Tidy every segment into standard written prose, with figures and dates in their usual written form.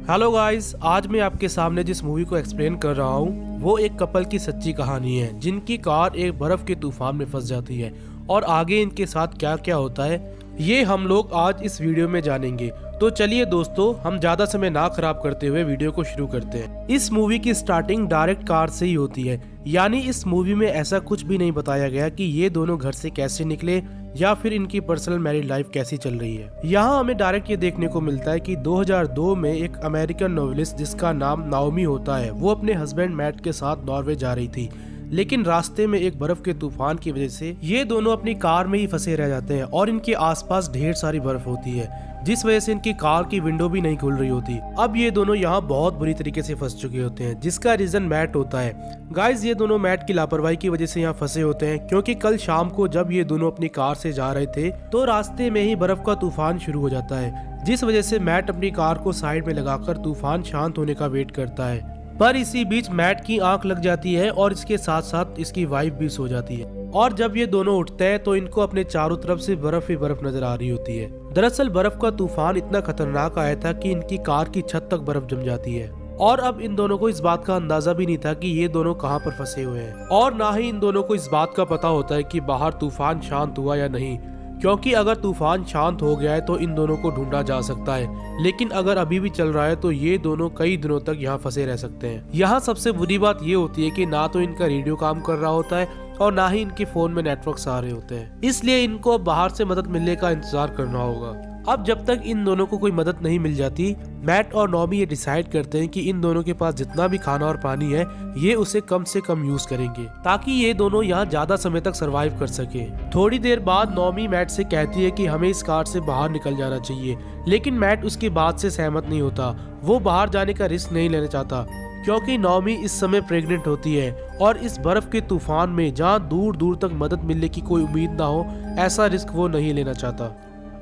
Hello guys, आज मैं आपके सामने जिस मूवी को एक्सप्लेन कर रहा हूँ वो एक कपल की सच्ची कहानी है जिनकी कार एक बर्फ के तूफान में फंस जाती है और आगे इनके साथ क्या क्या होता है ये हम लोग आज इस वीडियो में जानेंगे। तो चलिए दोस्तों, हम ज्यादा समय ना खराब करते हुए वीडियो को शुरू करते हैं। इस मूवी की स्टार्टिंग डायरेक्ट कार से ही होती है, यानी इस मूवी में ऐसा कुछ भी नहीं बताया गया कि ये दोनों घर से कैसे निकले या फिर इनकी पर्सनल मैरिड लाइफ कैसी चल रही है। यहाँ हमें डायरेक्ट ये देखने को मिलता है कि 2002 में एक अमेरिकन नॉवेलिस्ट जिसका नाम नाओमी होता है, वो अपने हस्बैंड मैट के साथ नॉर्वे जा रही थी, लेकिन रास्ते में एक बर्फ के तूफान की वजह से ये दोनों अपनी कार में ही फंसे रह जाते हैं और इनके आसपास ढेर सारी बर्फ होती है जिस वजह से इनकी कार की विंडो भी नहीं खुल रही होती। अब ये दोनों यहाँ बहुत बुरी तरीके से फंस चुके होते हैं जिसका रीजन मैट होता है। गाइस, ये दोनों मैट की लापरवाही की वजह से यहाँ फंसे होते हैं क्योंकि कल शाम को जब ये दोनों अपनी कार से जा रहे थे तो रास्ते में ही बर्फ का तूफान शुरू हो जाता है, जिस वजह से मैट अपनी कार को साइड में लगाकर तूफान शांत होने का वेट करता है। पर इसी बीच मैट की आंख लग जाती है और इसके साथ साथ इसकी वाइफ भी सो जाती है और जब ये दोनों उठते हैं तो इनको अपने चारों तरफ से बर्फ ही बर्फ नजर आ रही होती है। दरअसल बर्फ का तूफान इतना खतरनाक आया था कि इनकी कार की छत तक बर्फ जम जाती है और अब इन दोनों को इस बात का अंदाजा भी नहीं था कि ये दोनों कहां पर फंसे हुए हैं और ना ही इन दोनों को इस बात का पता होता है कि बाहर तूफान शांत हुआ या नहीं, क्योंकि अगर तूफान शांत हो गया है तो इन दोनों को ढूंढा जा सकता है, लेकिन अगर अभी भी चल रहा है तो ये दोनों कई दिनों तक यहाँ फंसे रह सकते हैं। यहाँ सबसे बुरी बात ये होती है कि ना तो इनका रेडियो काम कर रहा होता है और ना ही इनके फोन में नेटवर्क आ रहे होते हैं, इसलिए इनको बाहर से मदद मिलने का इंतजार करना होगा। अब जब तक इन दोनों को कोई मदद नहीं मिल जाती, मैट और नॉमी ये डिसाइड करते हैं कि इन दोनों के पास जितना भी खाना और पानी है ये उसे कम से कम यूज करेंगे ताकि ये दोनों यहाँ ज्यादा समय तक सरवाइव कर सके। थोड़ी देर बाद नॉमी मैट से कहती है कि हमें इस कार से बाहर निकल जाना चाहिए, लेकिन मैट उसकी बात से सहमत नहीं होता। वो बाहर जाने का रिस्क नहीं लेना चाहता क्योंकि नॉमी इस समय प्रेग्नेंट होती है और इस बर्फ के तूफान में जहाँ दूर दूर तक मदद मिलने की कोई उम्मीद ना हो, ऐसा रिस्क वो नहीं लेना चाहता।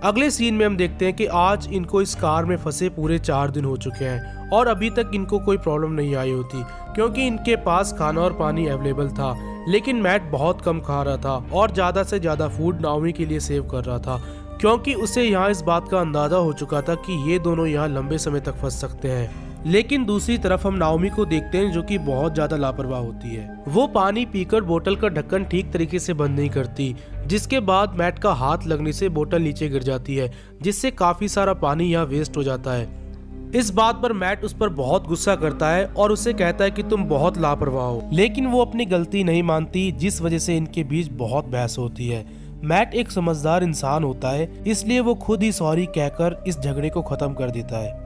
अगले सीन में हम देखते हैं कि आज इनको इस कार में फंसे पूरे 4 दिन हो चुके हैं और अभी तक इनको कोई प्रॉब्लम नहीं आई होती क्योंकि इनके पास खाना और पानी अवेलेबल था, लेकिन मैट बहुत कम खा रहा था और ज्यादा से ज्यादा फूड नाओमी के लिए सेव कर रहा था क्योंकि उसे यहाँ इस बात का अंदाजा हो चुका था कि ये दोनों यहाँ लंबे समय तक फंस सकते हैं। लेकिन दूसरी तरफ हम नाओमी को देखते हैं जो कि बहुत ज्यादा लापरवाह होती है। वो पानी पीकर बोतल का ढक्कन ठीक तरीके से बंद नहीं करती, जिसके बाद मैट का हाथ लगने से बोतल नीचे गिर जाती है जिससे काफी सारा पानी यहाँ वेस्ट हो जाता है। इस बात पर मैट उस पर बहुत गुस्सा करता है और उसे कहता है कि तुम बहुत लापरवाह हो, लेकिन वो अपनी गलती नहीं मानती जिस वजह से इनके बीच बहुत बहस होती है। मैट एक समझदार इंसान होता है, इसलिए वो खुद ही सॉरी कहकर इस झगड़े को खत्म कर देता है।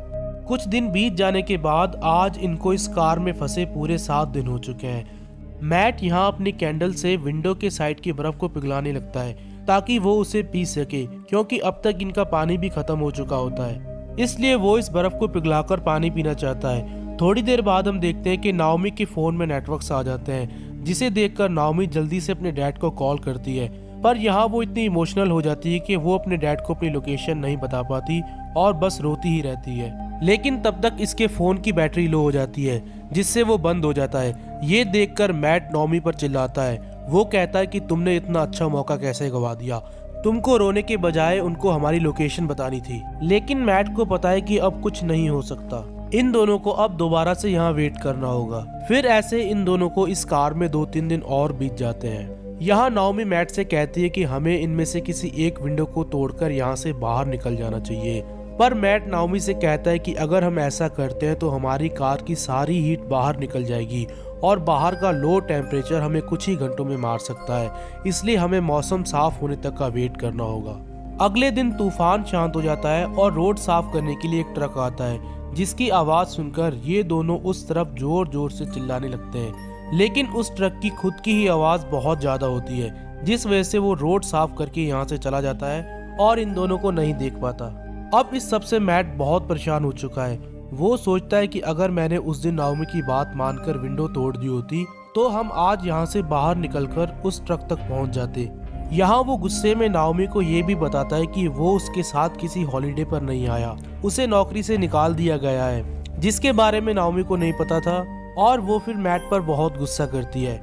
कुछ दिन बीत जाने के बाद आज इनको इस कार में फंसे पूरे 7 दिन हो चुके हैं। मैट यहाँ अपनी कैंडल से विंडो के साइड की बर्फ को पिघलाने लगता है ताकि वो उसे पी सके क्योंकि अब तक इनका पानी भी खत्म हो चुका होता है, इसलिए वो इस बर्फ को पिघलाकर पानी पीना चाहता है। थोड़ी देर बाद हम देखते हैं कि नाओमी के फोन में नेटवर्क आ जाते हैं, जिसे देखकर नाओमी जल्दी से अपने डैड को कॉल करती है, पर यहाँ वो इतनी इमोशनल हो जाती है कि वो अपने डैड को अपनी लोकेशन नहीं बता पाती और बस रोती ही रहती है। लेकिन तब तक इसके फोन की बैटरी लो हो जाती है जिससे वो बंद हो जाता है। ये देखकर मैट नॉमी पर चिल्लाता है। वो कहता है कि तुमने इतना अच्छा मौका कैसे गवा दिया, तुमको रोने के बजाय उनको हमारी लोकेशन बतानी थी। लेकिन मैट को पता है कि अब कुछ नहीं हो सकता, इन दोनों को अब दोबारा से यहाँ वेट करना होगा। फिर ऐसे इन दोनों को इस कार में 2-3 दिन और बीत जाते हैं। यहाँ नाओमी मैट से कहती है कि हमें इनमें से किसी एक विंडो को तोड़कर यहाँ से बाहर निकल जाना चाहिए, पर मैट नाओमी से कहता है कि अगर हम ऐसा करते हैं तो हमारी कार की सारी हीट बाहर निकल जाएगी और बाहर का लो टेम्परेचर हमें कुछ ही घंटों में मार सकता है, इसलिए हमें मौसम साफ होने तक का वेट करना होगा। अगले दिन तूफान शांत हो जाता है और रोड साफ करने के लिए एक ट्रक आता है, जिसकी आवाज सुनकर ये दोनों उस तरफ जोर जोर से चिल्लाने लगते हैं, लेकिन उस ट्रक की खुद की ही आवाज बहुत ज्यादा होती है जिस वजह से वो रोड साफ करके यहाँ से चला जाता है और इन दोनों को नहीं देख पाता। अब इस सब से मैट बहुत परेशान हो चुका है। वो सोचता है कि अगर मैंने उस दिन नाओमी की बात मानकर विंडो तोड़ दी होती तो हम आज यहाँ से बाहर निकलकर उस ट्रक तक पहुँच जाते। यहाँ वो गुस्से में नाओमी को ये भी बताता है कि वो उसके साथ किसी हॉलिडे पर नहीं आया, उसे नौकरी से निकाल दिया गया है, जिसके बारे में नाओमी को नहीं पता था और वो फिर मैट पर बहुत गुस्सा करती है।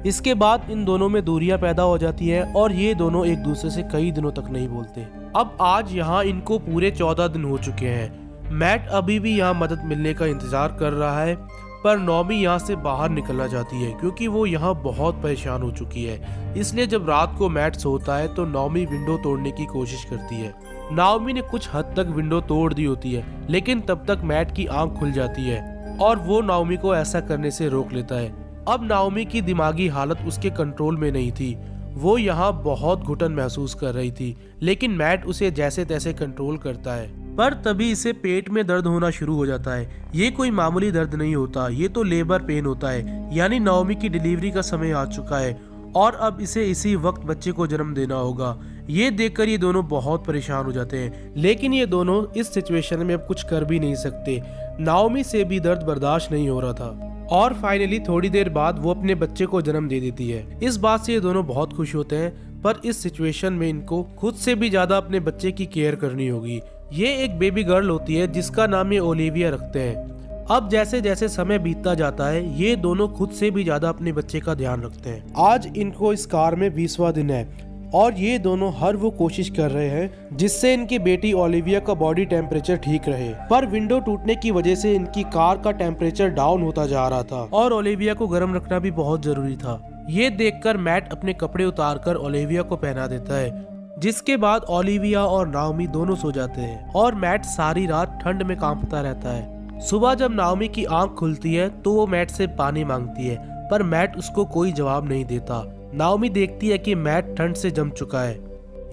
इसके बाद इन दोनों में दूरियां पैदा हो जाती है और ये दोनों एक दूसरे से कई दिनों तक नहीं बोलते। अब आज यहाँ इनको पूरे 14 दिन हो चुके हैं। मैट अभी भी यहाँ मदद मिलने का इंतजार कर रहा है, पर नाओमी यहाँ से बाहर निकलना चाहती है क्योंकि वो यहाँ बहुत परेशान हो चुकी है। इसलिए जब रात को मैट सोता है तो नाओमी विंडो तोड़ने की कोशिश करती है। नाओमी ने कुछ हद तक विंडो तोड़ दी होती है, लेकिन तब तक मैट की आंख खुल जाती है और वो नाओमी को ऐसा करने से रोक लेता है। अब नाओमी की दिमागी हालत उसके कंट्रोल में नहीं थी। वो यहाँ बहुत घुटन महसूस कर रही थी, लेकिन मैट उसे जैसे तैसे कंट्रोल करता है। पर तभी इसे पेट में दर्द होना शुरू हो जाता है। ये कोई मामूली दर्द नहीं होता, ये तो लेबर पेन होता है, यानी नाओमी की डिलीवरी का समय आ चुका है और अब इसे इसी वक्त बच्चे को जन्म देना होगा। ये देखकर ये दोनों बहुत परेशान हो जाते हैं, लेकिन ये दोनों इस सिचुएशन में अब कुछ कर भी नहीं सकते। नाओमी से भी दर्द बर्दाश्त नहीं हो रहा था और फाइनली थोड़ी देर बाद वो अपने बच्चे को जन्म दे देती है। इस बात से ये दोनों बहुत खुश होते हैं, पर इस सिचुएशन में इनको खुद से भी ज्यादा अपने बच्चे की केयर करनी होगी। ये एक बेबी गर्ल होती है जिसका नाम ये ओलिविया रखते हैं। अब जैसे जैसे समय बीतता जाता है ये दोनों खुद से भी ज्यादा अपने बच्चे का ध्यान रखते हैं। आज इनको इस कार में 20वां दिन है और ये दोनों हर वो कोशिश कर रहे हैं जिससे इनकी बेटी ओलिविया का बॉडी टेम्परेचर ठीक रहे, पर विंडो टूटने की वजह से इनकी कार का टेम्परेचर डाउन होता जा रहा था और ओलिविया को गर्म रखना भी बहुत जरूरी था। ये देखकर मैट अपने कपड़े उतारकर ओलिविया को पहना देता है, जिसके बाद ओलिविया और नाओमी दोनों सो जाते हैं और मैट सारी रात ठंड में कांपता रहता है। सुबह जब नाओमी की आंख खुलती है तो वो मैट से पानी मांगती है, पर मैट उसको कोई जवाब नहीं देता। नाओमी देखती है कि मैट ठंड से जम चुका है।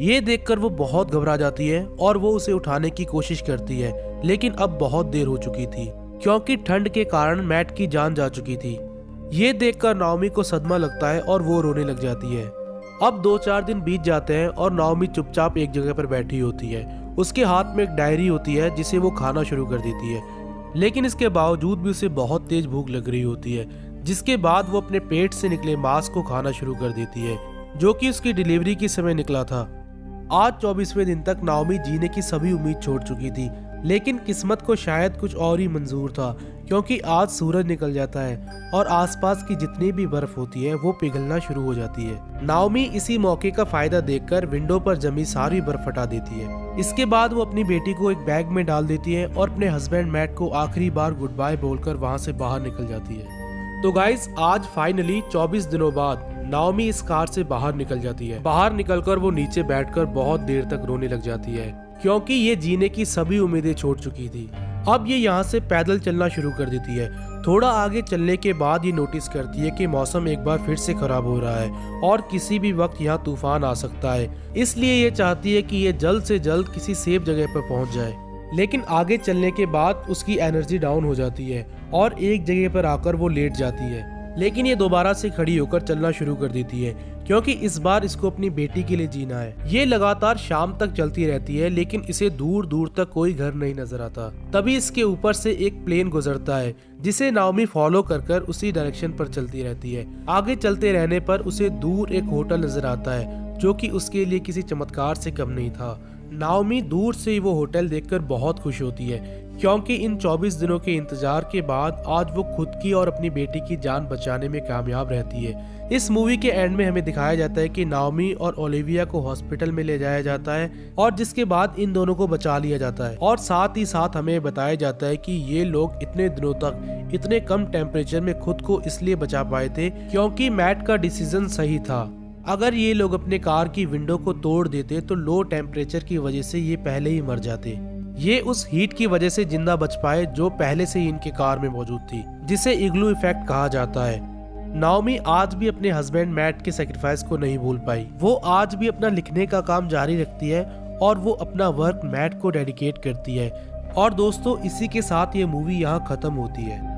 ये देखकर वो बहुत घबरा जाती है और वो उसे उठाने की कोशिश करती है, लेकिन अब बहुत देर हो चुकी थी क्योंकि ठंड के कारण मैट की जान जा चुकी थी। ये देखकर नाओमी को सदमा लगता है और वो रोने लग जाती है। अब 2-4 दिन बीत जाते हैं और नाओमी चुपचाप एक जगह पर बैठी होती है। उसके हाथ में एक डायरी होती है जिसे वो खाना शुरू कर देती है, लेकिन इसके बावजूद भी उसे बहुत तेज भूख लग रही होती है, जिसके बाद वो अपने पेट से निकले मांस को खाना शुरू कर देती है, जो कि उसकी डिलीवरी के समय निकला था। आज 24वें दिन तक नाओमी जीने की सभी उम्मीद छोड़ चुकी थी, लेकिन किस्मत को शायद कुछ और ही मंजूर था क्योंकि आज सूरज निकल जाता है और आसपास की जितनी भी बर्फ होती है वो पिघलना शुरू हो जाती है। नाओमी इसी मौके का फायदा देखकर विंडो पर जमी सारी बर्फ हटा देती है। इसके बाद वो अपनी बेटी को एक बैग में डाल देती है और अपने हस्बैंड मैट को आखिरी बार गुड बाय बोलकर वहाँ से बाहर निकल जाती है। तो गाइस, आज फाइनली 24 दिनों बाद नाओमी इस कार से बाहर निकल जाती है। बाहर निकलकर वो नीचे बैठकर बहुत देर तक रोने लग जाती है क्योंकि ये जीने की सभी उम्मीदें छोड़ चुकी थी। अब ये यहाँ से पैदल चलना शुरू कर देती है। थोड़ा आगे चलने के बाद ये नोटिस करती है कि मौसम एक बार फिर से खराब हो रहा है और किसी भी वक्त यहाँ तूफान आ सकता है। इसलिए ये चाहती है कि ये जल्द से जल्द किसी सेफ जगह पर पहुँच जाए, लेकिन आगे चलने के बाद उसकी एनर्जी डाउन हो जाती है और एक जगह पर आकर वो लेट जाती है। लेकिन ये दोबारा से खड़ी होकर चलना शुरू कर देती है क्योंकि इस बार इसको अपनी बेटी के लिए जीना है। ये लगातार शाम तक चलती रहती है, लेकिन इसे दूर दूर तक कोई घर नहीं नजर आता। तभी इसके ऊपर से एक प्लेन गुजरता है जिसे नाओमी फॉलो कर उसी डायरेक्शन पर चलती रहती है। आगे चलते रहने पर उसे दूर एक होटल नजर आता है जो कि उसके लिए किसी चमत्कार से कम नहीं था। नाओमी दूर से ही वो होटल देखकर बहुत खुश होती है क्योंकि इन 24 दिनों के इंतजार के बाद आज वो खुद की और अपनी बेटी की जान बचाने में कामयाब रहती है। इस मूवी के एंड में हमें दिखाया जाता है कि नाओमी और ओलिविया को हॉस्पिटल में ले जाया जाता है और जिसके बाद इन दोनों को बचा लिया जाता है और साथ ही साथ हमें बताया जाता है कि ये लोग इतने दिनों तक इतने कम टेम्परेचर में खुद को इसलिए बचा पाए थे क्योंकि मैट का डिसीजन सही था। अगर ये लोग अपने कार की विंडो को तोड़ देते तो लो टेम्परेचर की वजह से ये पहले ही मर जाते। ये उस हीट की वजह से जिंदा बच पाए जो पहले से ही इनके कार में मौजूद थी, जिसे इग्लू इफेक्ट कहा जाता है। नाओमी आज भी अपने हस्बैंड मैट के सैक्रिफाइस को नहीं भूल पाई। वो आज भी अपना लिखने का काम जारी रखती है और वो अपना वर्क मैट को डेडिकेट करती है। और दोस्तों, इसी के साथ ये मूवी यहाँ खत्म होती है।